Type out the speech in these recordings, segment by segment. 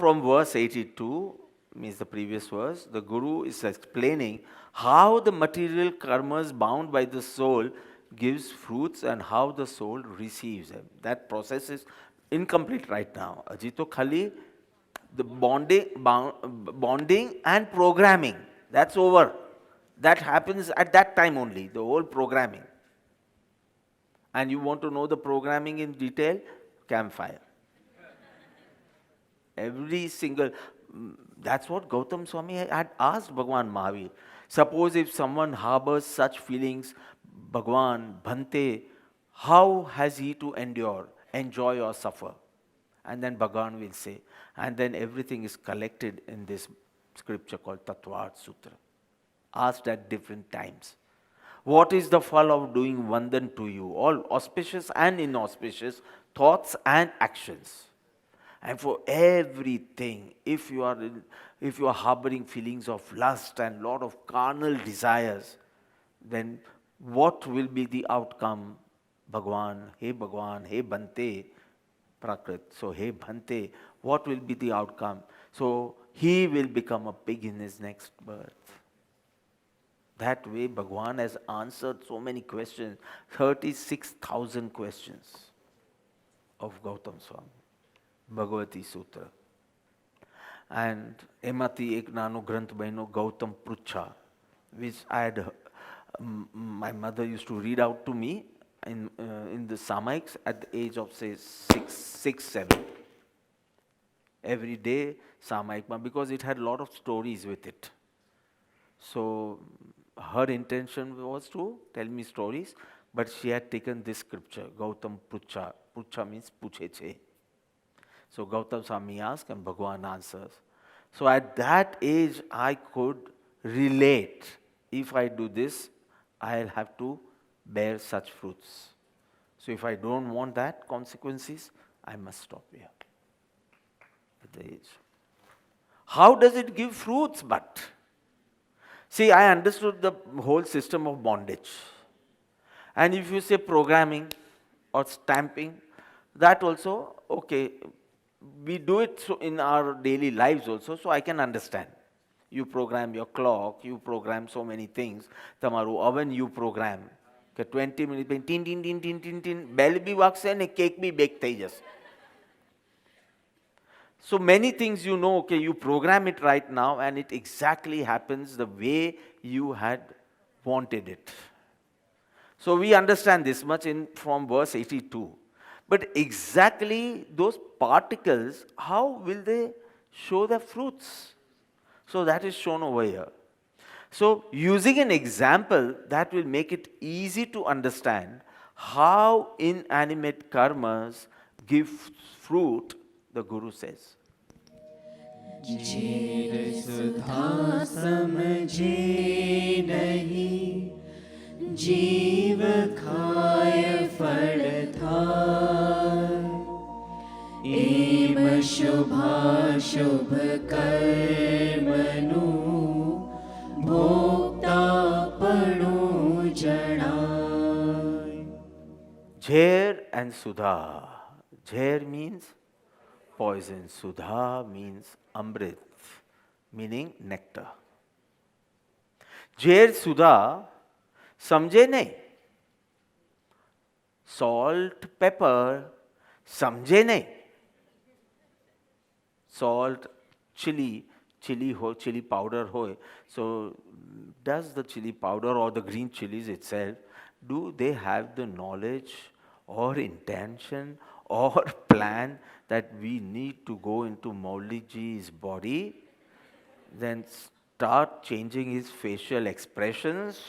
from verse 82, means the previous verse, the Guru is explaining how the material karmas bound by the soul gives fruits and how the soul receives them. That process is incomplete right now. Ajito Khali, the bonding and programming, that's over. That happens at that time only, the whole programming. And you want to know the programming in detail? Campfire. Every single, that's what Gautam Swami had asked Bhagwan Mahavir. Suppose if someone harbors such feelings, Bhagwan, Bhante, how has he to endure, enjoy or suffer? And then Bhagwan will say, and then everything is collected in this scripture called Tattvart Sutra, asked at different times. What is the fall of doing Vandan to you? All auspicious and inauspicious thoughts and actions. And for everything, if you are harboring feelings of lust and lot of carnal desires, then what will be the outcome? Bhagwan, hey Bhante, Prakrit. So, hey Bhante, what will be the outcome? So, he will become a pig in his next birth. That way, Bhagwan has answered so many questions, 36,000 questions of Gautam Swami. Bhagavati Sutra. And એમાંથી એક નાનો ગ્રંથ બન્યો Gautam Prucha, which I had, my mother used to read out to me in the Samaiks at the age of say 6, 7. Every day Samaik, because it had a lot of stories with it. So her intention was to tell me stories, but she had taken this scripture, Gautam Prucha. Prucha means pucheche. So Gautam Swami asks and Bhagwan answers. So at that age, I could relate. If I do this, I'll have to bear such fruits. So if I don't want that consequences, I must stop here at the age. How does it give fruits but? See, I understood the whole system of bondage. And if you say programming or stamping, that also, okay, we do it so in our daily lives also, so I can understand. You program your clock, you program so many things. Tamaru oven you program. 20 minutes, tin, tin, tin, tin, tin, tin, bell bhi wakse and cake bhi bake thai jase. So many things you know, okay, you program it right now and it exactly happens the way you had wanted it. So we understand this much from verse 82. But exactly those particles, how will they show their fruits? So that is shown over here. So using an example that will make it easy to understand how inanimate karmas give fruit, the Guru says. झेर सुधा समझे नहीं, जीव खाय फल थाय, M शुभाशुभ कर्मनु भोक्तापणु जणाय. Jher and Sudha. Jher means poison. Sudha means Amrit, meaning nectar. Jher Sudha, समझे नहीं. Salt, pepper, समझे नहीं. Salt, chili powder hoy. So does the chili powder or the green chilies itself, do they have the knowledge or intention or plan that we need to go into Maulidji's body, then start changing his facial expressions?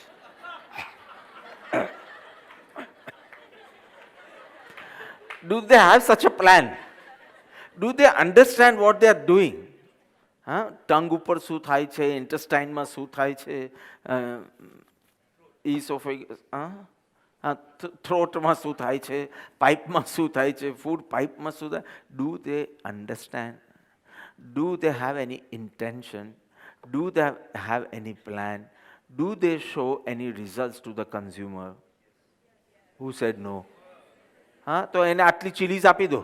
Do they have such a plan? Do they understand what they are doing? Tongue ઉપર શું થાય છે, ઇન્ટેસ્ટાઇનમાં શું થાય છે, ઇસોફેગસ, થ્રોટમાં શું થાય છે, પાઇપમાં શું થાય છે, ફૂડ પાઇપમાં શું થાય? Do they understand? Do they have any intention? Do they have any plan? Do they show any results to the consumer? Who said no? તો એને આટલી ચીલીઝ આપી દો.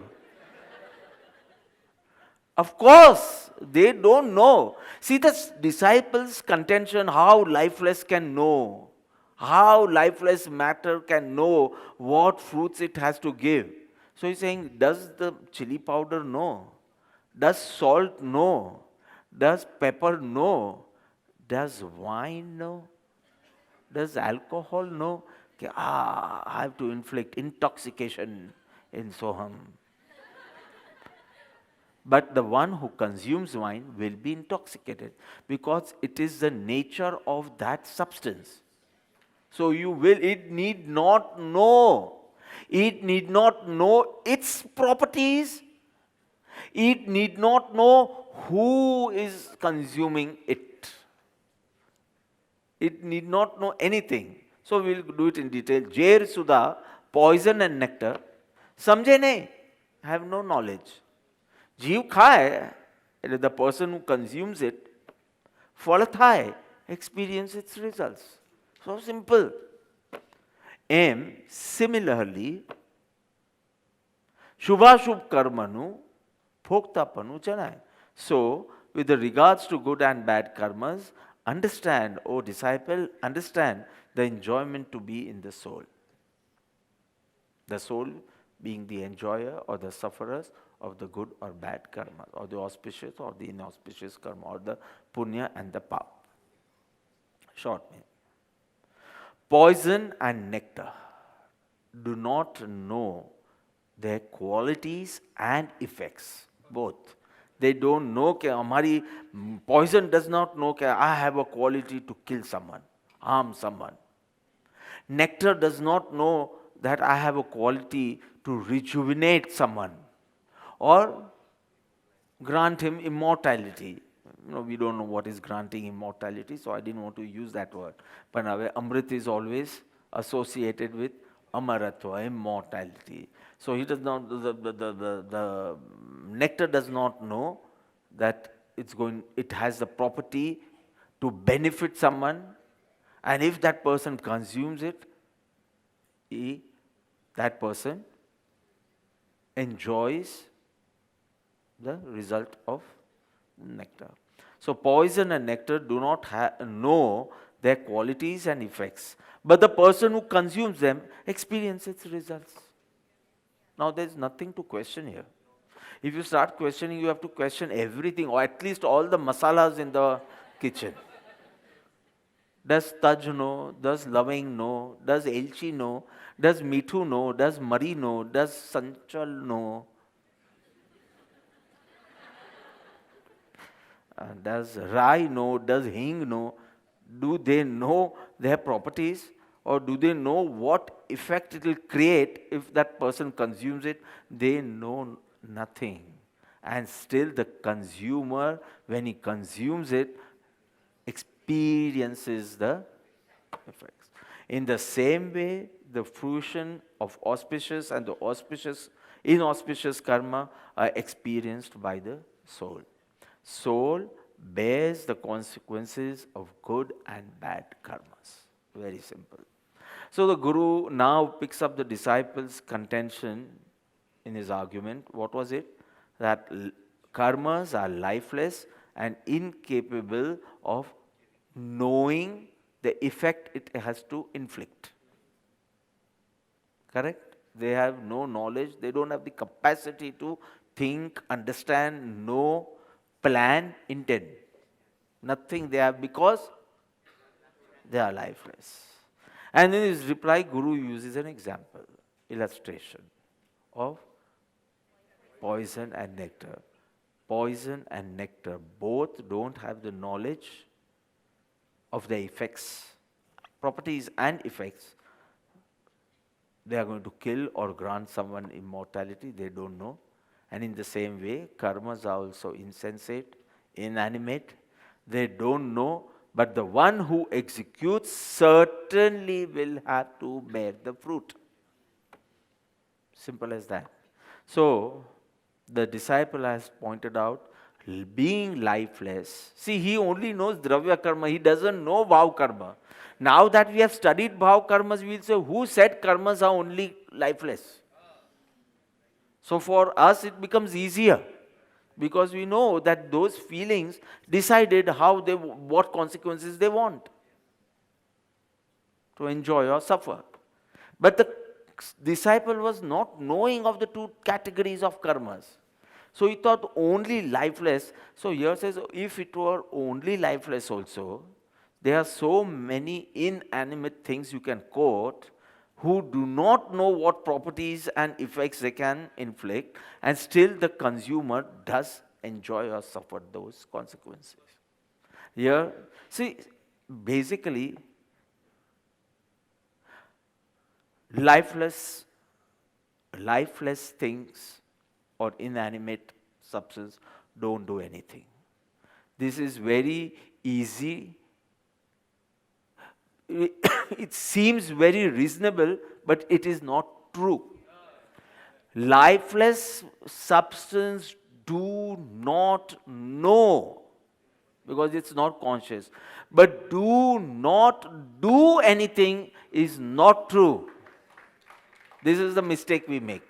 Of course, they don't know. See, the disciples' contention, how lifeless can know, how lifeless matter can know what fruits it has to give. So he's saying, does the chili powder know? Does salt know? Does pepper know? Does wine know? Does alcohol know? I have to inflict intoxication in Soham. But the one who consumes wine will be intoxicated because it is the nature of that substance. So it need not know. It need not know its properties. It need not know who is consuming it. It need not know anything. So we'll do it in detail. Jer Sudha, poison and nectar. Samjhe nahi, have no knowledge. जीव खाए, the person who consumes it, फल खाए, experience its results. So simple. Similarly, Shubha-Shubh karmanu, Bhoktapanu chanai. So, with regards to good and bad karmas, understand, O disciple, understand the enjoyment to be in the soul. The soul being the enjoyer or the sufferers of the good or bad karma, or the auspicious or the inauspicious karma, or the punya and the pap. Short name. Poison and nectar do not know their qualities and effects, both. They don't know that poison does not know that I have a quality to kill someone, harm someone. Nectar does not know that I have a quality to rejuvenate someone or grant him immortality. We don't know what is granting immortality, so I didn't want to use that word. But Amrit is always associated with Amaratva, immortality. So he does not, the nectar does not know that it has the property to benefit someone, and if that person consumes it, that person enjoys the result of nectar. So poison and nectar do not know their qualities and effects, but the person who consumes them experiences its results. Now there is nothing to question here. If you start questioning, you have to question everything, or at least all the masalas in the kitchen. Does Taj know? Does Laving know? Does Elchi know? Does Mithu know? Does Mari know? Does Sanchal know? Does Rai know? Does Hing know? Do they know their properties? Or do they know what effect it will create if that person consumes it? They know nothing. And still the consumer, when he consumes it, experiences the effects. In the same way, the fruition of auspicious and the inauspicious karma are experienced by the soul. Soul bears the consequences of good and bad karmas. Very simple. So the Guru now picks up the disciples' contention in his argument. What was it? That karmas are lifeless and incapable of knowing the effect it has to inflict. Correct? They have no knowledge. They don't have the capacity to think, understand, know, plan, intend. Nothing they have because they are lifeless. And in his reply, Guru uses an example, illustration of poison and nectar. Poison and nectar both don't have the knowledge of their effects, properties and effects. They are going to kill or grant someone immortality, they don't know. And in the same way, karmas are also insensate, inanimate. They don't know, but the one who executes certainly will have to bear the fruit. Simple as that. So, the disciple has pointed out, being lifeless. See, he only knows Dravya Karma, he doesn't know Bhav Karma. Now that we have studied Bhav Karmas, we will say, who said karmas are only lifeless? So for us it becomes easier. because we know that those feelings decided what consequences they want, to enjoy or suffer. But the disciple was not knowing of the two categories of karmas. So he thought only lifeless. So here says, if it were only lifeless also, there are so many inanimate things you can quote who do not know what properties and effects they can inflict, and still the consumer does enjoy or suffer those consequences. Here, see, basically, lifeless things or inanimate substance don't do anything. This is very easy. It seems very reasonable, but it is not true. Lifeless substance do not know, because it's not conscious. But do not do anything is not true. This is the mistake we make.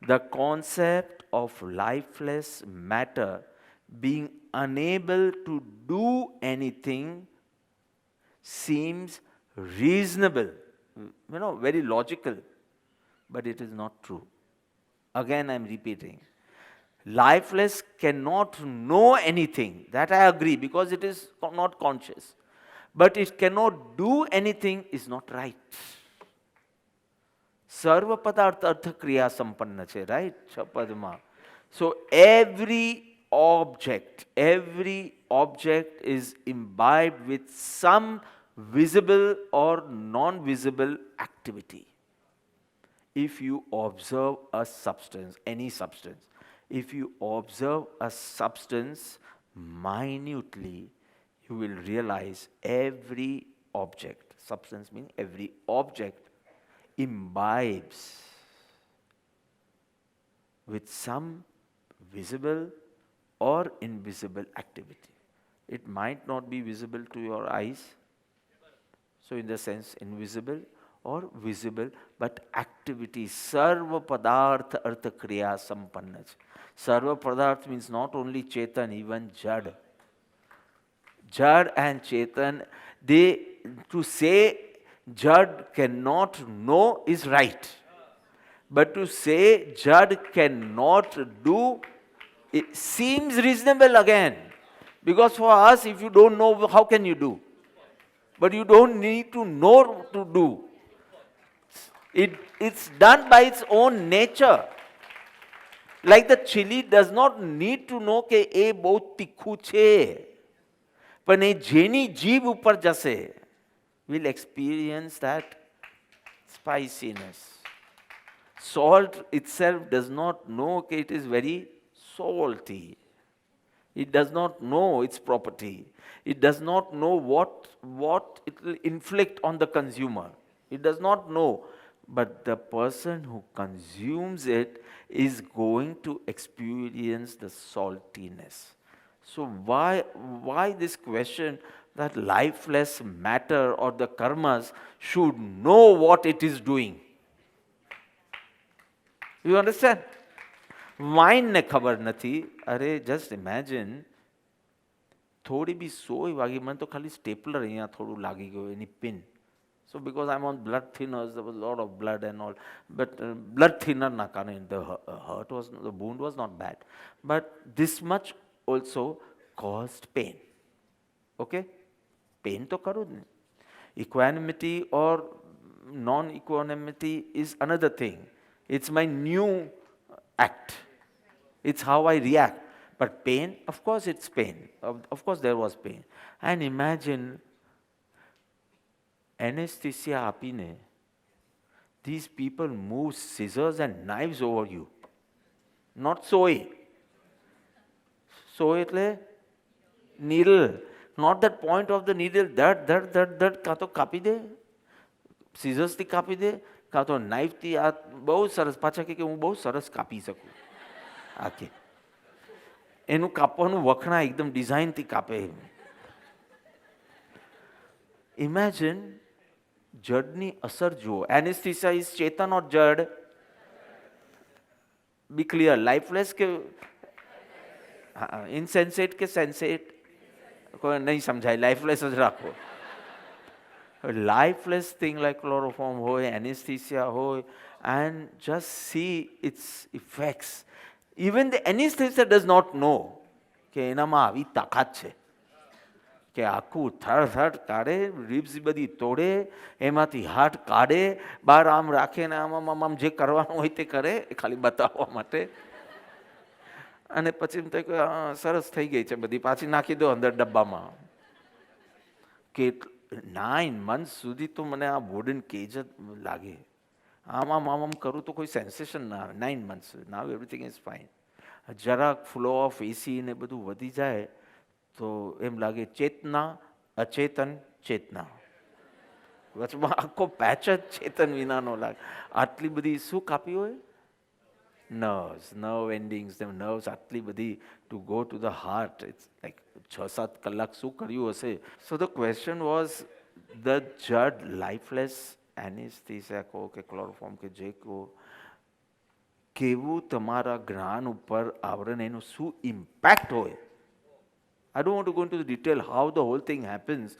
The concept of lifeless matter being unable to do anything seems reasonable, very logical, but it is not true. Again, I am repeating. Lifeless cannot know anything. That I agree, because it is not conscious. But it cannot do anything is not right. Sarva padartha artha kriya sampanna che, right? Chapadma. So every object is imbibed with some visible or non-visible activity. If you observe a substance, any substance, if you observe a substance minutely, you will realize every object, substance means every object, imbibes with some visible or invisible activity. It might not be visible to your eyes, so in the sense invisible or visible, but activity. Sarva padartha artha kriya sampanna. Sarva padartha means not only Chetan, even Jad. Jad and Chetan, to say Jad cannot know is right. But to say Jad cannot do, it seems reasonable again. Because for us, if you don't know, how can you do? But you don't need to know to do. It's done by its own nature. Like the chili does not need to know કે એ બહુ તીખું છે. પણ એ જેની જીભ ઉપર જશે, will experience that spiciness. Salt itself does not know that it is very salty. It does not know its property. It does not know what it will inflict on the consumer. It does not know. But the person who consumes it is going to experience the saltiness. So why this question that lifeless matter or the karmas should know what it is doing? You understand? Wine ne khabar nathi. Are just imagine. થોડી બી સોય વાગી, મને તો ખાલી stapler અહીંયા થોડું લાગી ગયું, એની pin. So because I'm on blood thinners, there was a lot of blood and all. But blood thinner na karane, the wound was not bad. But this much also caused pain. Okay? Pain to karu ne. Equanimity or non-equanimity is another thing. It's my new act. It's how I react. But pain, of course it's pain. Of course there was pain. And imagine anesthesia apine. These people move scissors and knives over you. Not soy. Soy એટલે needle. Not that point of the needle. That કાં તો કાપી દે. Scissors થી કાપી દે. કાં તો knife થી આ બહુ સરસ. પાછા કે હું બહુ સરસ કાપી શકું. આકે. એનું કાપવાનું વખણા એકદમ ડિઝાઇનથી કાપે. Imagine જડની અસર જુઓ. Anesthesia is ચેતન or જડ? Be clear. Lifeless કે हाँ इनसेंसेट के सेंसेट કોઈ નહીં સમજાય, લાઈફલેસ જ રાખો. Lifeless thing like chloroform હોય, anesthesia હોય, and just see its effects. Even the anesthesia does not know કે એનામાં આવી તાકાત છે કે આખું થડ થડ કાઢે, રિબ્સ બધી તોડે, એમાંથી હાર્ટ કાઢે, બહાર આમ રાખે ને આમ આમ આમ જે કરવાનું હોય તે કરે, ખાલી બતાવવા માટે. અને પછી એમ થાય કે સરસ થઈ ગઈ છે બધી, પાછી નાખી દો અંદર ડબ્બામાં. કે 9 months સુધી તો મને આ વુડન કેજ જ લાગે. આમ આમ આમ આમ કરું તો કોઈ સેન્સેશન ના આવે 9 months. Now everything is fine. જરાક ફ્લો ઓફ એસી ને બધું વધી જાય તો એમ લાગે ચેતના અચેતન ચેતના, વચમાં આખો પેચ જ ચેતન વિનાનો લાગે. આટલી બધી શું કાપી હોય? nerves, nerve endings, the nerves આટલી બધી to go to the heart. It's like 6-7 કલાક શું કર્યું હશે? So the question was, the judge lifeless anesthesia કહો કે ક્લોરોફોર્મ કે જે કહો, કેવું તમારા જ્ઞાન ઉપર આવરણ એનું શું ઇમ્પેક્ટ હોય? I don't want to go into the detail how the whole thing happens,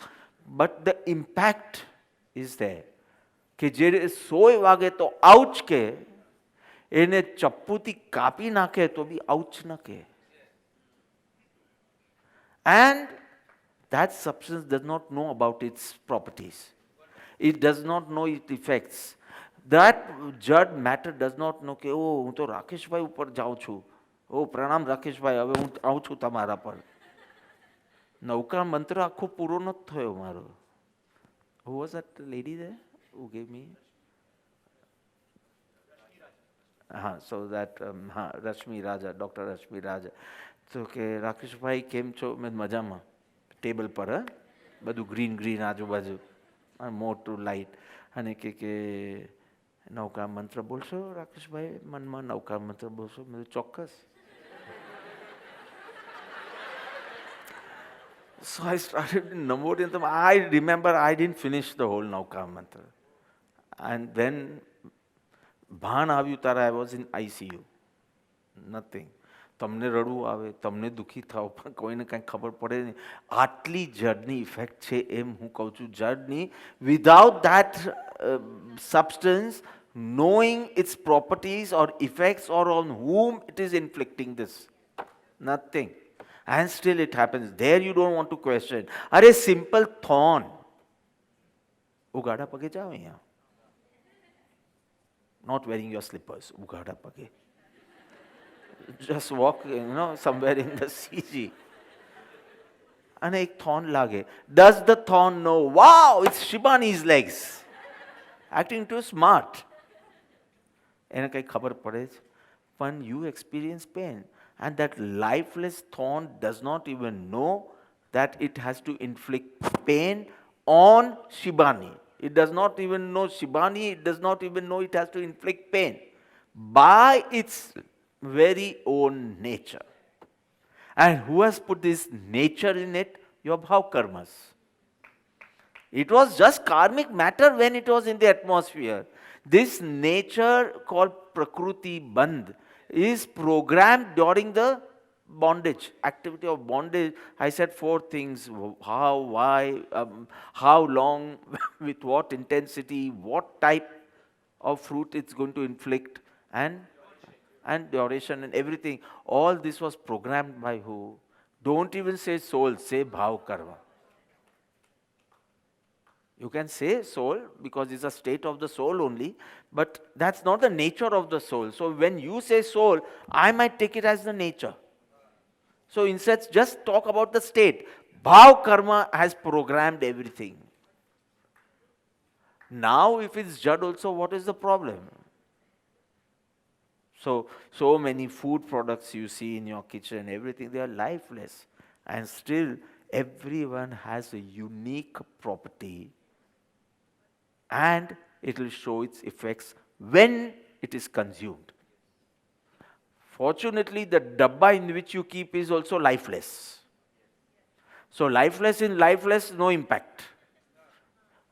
but the impact is there. કે જે 100 વાગે તો આઉચ કે, એને ચપ્પુથી કાપી નાખે તો બી આઉચ ન કહે. And that substance does not know about its properties. It does not know its effects. That judge matter does not know કે ઓ હું તો રાકેશભાઈ ઉપર જાઉં છું, ઓ પ્રણામ રાકેશભાઈ, હવે હું આવું છું તમારા પર. નૌકા મંત્ર આખો પૂરો નથી થયો મારો. Who was that lady there who gave me? so that Rashmi Raja, doctor Rashmi Raja. તો કે રાકેશભાઈ કેમ છો? મેં મજામાં. ટેબલ પર બધું ગ્રીન ગ્રીન આજુબાજુ, મોટું લાઇટ. અને કે નૌકા મંત્ર બોલશો રાકેશભાઈ? મનમાં નૌકા મંત્ર બોલશો? મેં ચોક્કસ. So I started Namo Dintam. I remember I didn't finish the whole Nauka mantra. And then ભાન આવ્યું ત્યારે I was in ICU. Nothing. તમને રડવું આવે, તમને દુઃખી થાવ, પણ કોઈને કંઈ ખબર પડે નહીં. આટલી જડની ઇફેક્ટ છે એમ હું કહું છું. જડની without that substance knowing its properties or effects or on whom it is inflicting this. Nothing. And still it happens. There you don't want to question. Are simple thorn. ઉગાડા પગે જાઓ અહીંયા. Not wearing your slippers. ઉગાડા પગે. Just walk, somewhere in the CG. અને એક thorn લાગે. Does the thorn know? Wow, it's Shibani's legs. Acting too smart. એને કંઈ ખબર પડે છે? પણ you experience pain. And that lifeless thorn does not even know that it has to inflict pain on Shibani. It does not even know Shibani, it does not even know it has to inflict pain by its very own nature. And who has put this nature in it? Your bhav karmas. It was just karmic matter when it was in the atmosphere. This nature called Prakruti Bandh is programmed during the bondage, activity of bondage. I said 4 things: how, why, how long, with what intensity, what type of fruit it's going to inflict, and duration and everything. All this was programmed by who? Don't even say soul, say bhav karma. You can say soul because it's a state of the soul only, but that's not the nature of the soul. So when you say soul, I might take it as the nature. So instead, just talk about the state. Bhav karma has programmed everything. Now, if it's Jad also, what is the problem? So many food products you see in your kitchen, everything, they are lifeless. And still, everyone has a unique property. And it will show its effects when it is consumed. Fortunately, the dabba in which you keep is also lifeless. So lifeless in lifeless, no impact.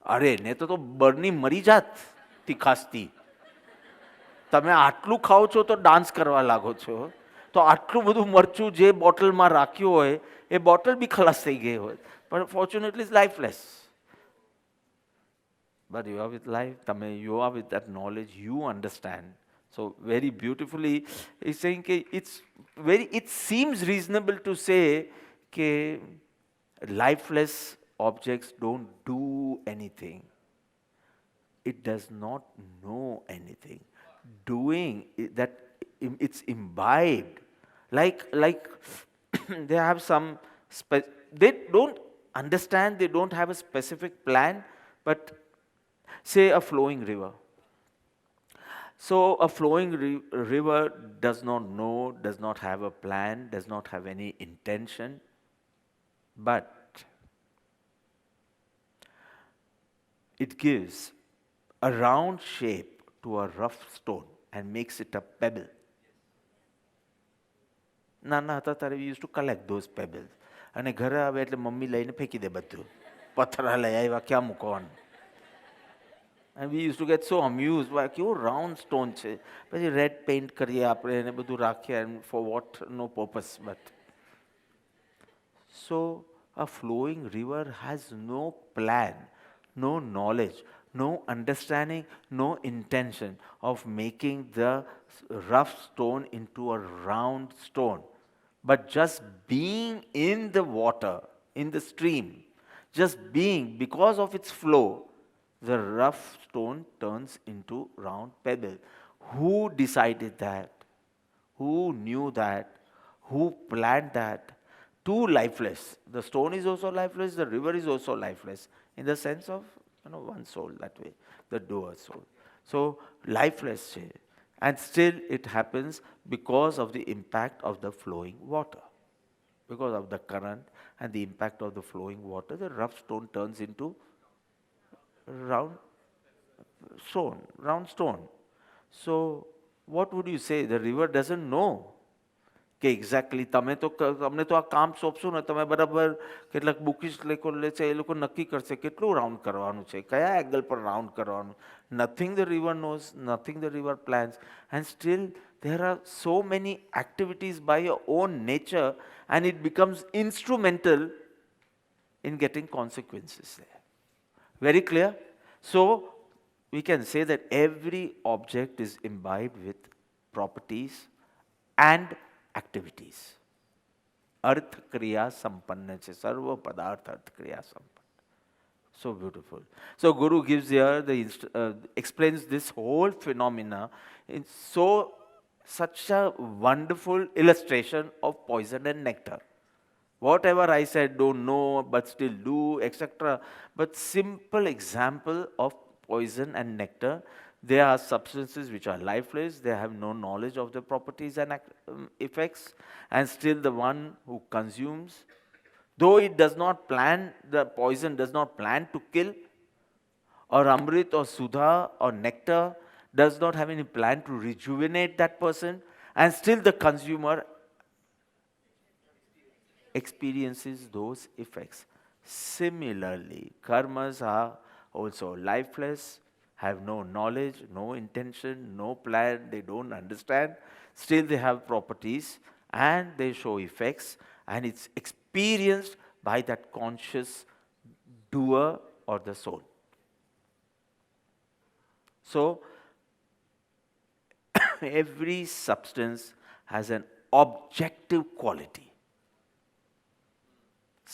અરે ને તો બરની મરી જાત તીખાસથી. તમે આટલું ખાઓ છો તો ડાન્સ કરવા લાગો છો. તો આટલું બધું મરચું જે બોટલમાં રાખ્યું હોય એ બોટલ બી ખલાસ થઈ ગઈ હોય, પણ fortunately is lifeless. But you are with life, you are with that knowledge, you understand. So very beautifully, he's saying it seems reasonable to say that lifeless objects don't do anything. It does not know anything. Doing that, it's imbibed. Like they have some, they don't understand, they don't have a specific plan, but say a flowing river. So a flowing river does not know, does not have a plan, does not have any intention, but it gives a round shape to a rough stone and makes it a pebble. નાના હતા ત્યારે we used to collect those pebbles. અને ઘરે આવે એટલે mummy લઈને ફેંકી દે બધું. પથ્થરા લઈ આવ્યા, ક્યાં મૂકવાનું? And we used to get so amused, by કેવો round stone છે, પછી red paint કરીએ આપણે એને બધું રાખીએ, and for what? No purpose. But so a flowing river has no plan, no knowledge, no understanding, no intention of making the rough stone into a round stone, but just being in the water, in the stream, just being, because of its flow, the rough stone turns into round pebble. Who decided that? Who knew that? Who planned that? Too lifeless. The stone is also lifeless, the river is also lifeless, in the sense of one soul that way, the doer soul. So lifeless, and still it happens because of the impact of the flowing water. Because of the current and the impact of the flowing water, the rough stone turns into round stone. So what would you say? The river doesn't know કે exactly તમને તો આ કામ સોંપશું ને, તમે બરાબર કેટલાક bookish લેખો લે છે, એ લોકો નક્કી કરશે કેટલું રાઉન્ડ કરવાનું છે, કયા એંગલ પર રાઉન્ડ કરવાનું. Nothing the river knows, nothing the river plans, and still there are so many activities by your own nature, and it becomes instrumental in getting consequences there. Very clear? So we can say that every object is imbibed with properties and activities. Arth kriya sampanna che, sarva padartha arth kriya sampanna. So beautiful. So Guru gives here explains this whole phenomena in such a wonderful illustration of poison and nectar. Whatever I said, don't know but still do, etc. But simple example of poison and nectar. They are substances which are lifeless, they have no knowledge of the properties and effects, and still the one who consumes, though it does not plan, the poison does not plan to kill, or Amrit or Sudha or nectar does not have any plan to rejuvenate that person, and still the consumer experiences those effects. Similarly, karmas are also lifeless, have no knowledge, no intention, no plan, they don't understand. Still they have properties and they show effects, and it's experienced by that conscious doer or the soul. So every substance has an objective quality.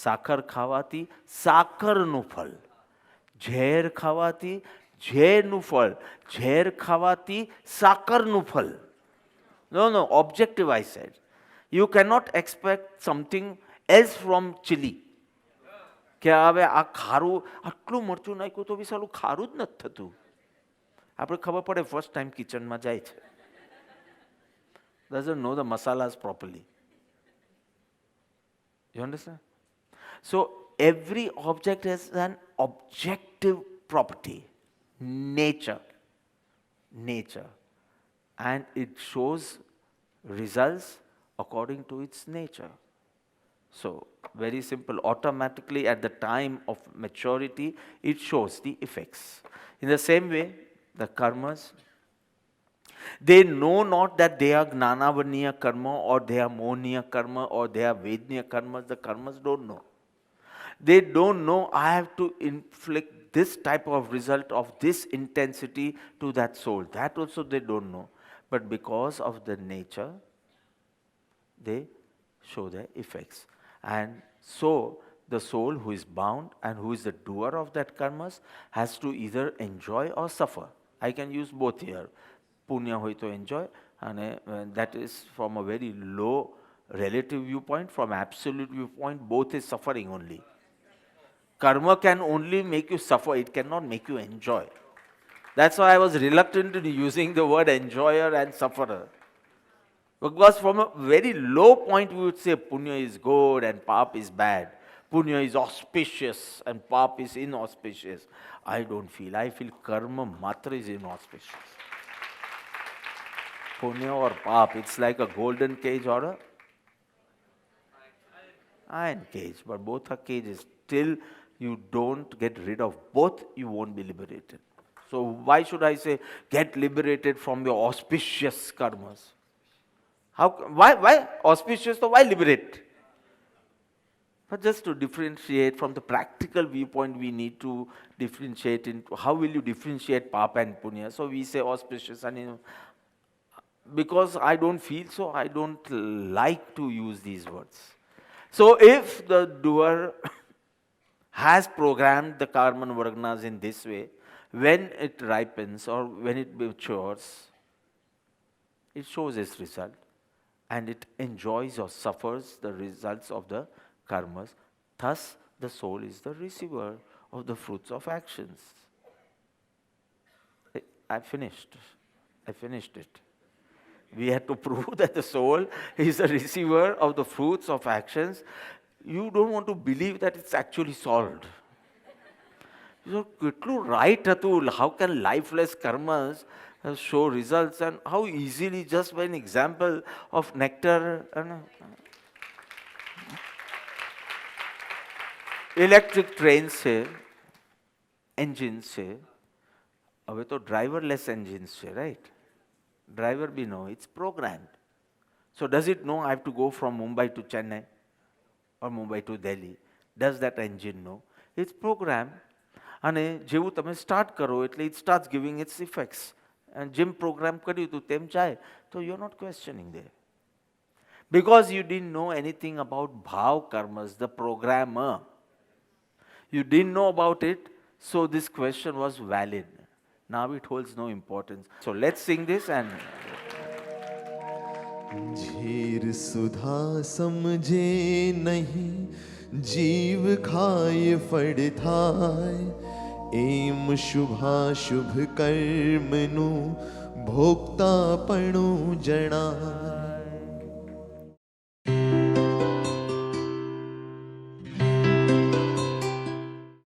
સાકર ખાવાથી સાકરનું ફળ, ઝેર ખાવાથી ઝેરનું ફળ, ઝેર ખાવાથી સાકરનું ફળ. No, objective I said. You cannot expect something else from chili. કે હવે આ ખારું, આટલું મરચું નાખ્યું તો બી સાલું ખારું જ નથી થતું. આપણે ખબર પડે ફર્સ્ટ ટાઈમ કિચનમાં જાય છે. Doesn't know the masalas properly. You understand? So every object has an objective property, nature, and it shows results according to its nature. So very simple, automatically at the time of maturity, it shows the effects. In the same way, the karmas, They know not that they are Gnanavaniya karma or they are Mohniya karma or they are Vedniya karmas. The karmas don't know. They don't know I have to inflict this type of result of this intensity to that soul. That also they don't know. But because of the nature, they show their effects. And so the soul who is bound and who is the doer of that karmas has to either enjoy or suffer. I can use both here. Punya hoy to enjoy, and that is from a very low relative viewpoint. From absolute viewpoint, both is suffering only. Karma can only make you suffer, it cannot make you enjoy. That's why I was reluctant in using the word enjoyer and sufferer. Because from a very low point we would say punya is good and pap is bad. Punya is auspicious and pap is inauspicious. I don't feel. I feel karma matra is inauspicious. Punya or pap, it's like a golden cage or a iron cage. But both are cages. Till you don't get rid of both, you won't be liberated. So why should I say get liberated from your auspicious karmas? Why auspicious? So why liberate? But just to differentiate from the practical viewpoint, we need to differentiate into how will you differentiate papa and punya. So we say auspicious, and because I don't feel so, I don't like to use these words. So if the doer has programmed the karma varganas in this way, when it ripens or when it matures, it shows its result and it enjoys or suffers the results of the karmas. Thus, the soul is the receiver of the fruits of actions. I finished it. We had to prove that the soul is the receiver of the fruits of actions. You don't want to believe that it's actually solved. So, right, Atul, how can lifeless karmas show results, and how easily, just by an example of nectar and electric train से engine से अबे तो driverless engines से, right? Driver भी know, it's programmed. So does it know I have to go from Mumbai to Chennai or Mumbai to Delhi? Does that engine know? It's programmed. અને જેવું તમે start કરો એટલે it starts giving its effects. And જેમ program કર્યું હતું તેમ જાય, so you're not questioning there. Because you didn't know anything about bhav karmas, the programmer. You didn't know about it, so this question was valid. Now it holds no importance. So let's sing this and... झीर सुधा समझे नहीं, जीव खाए फड़ थाय, M शुभा शुभ कर्मनु भोक्ता पणु जणाय.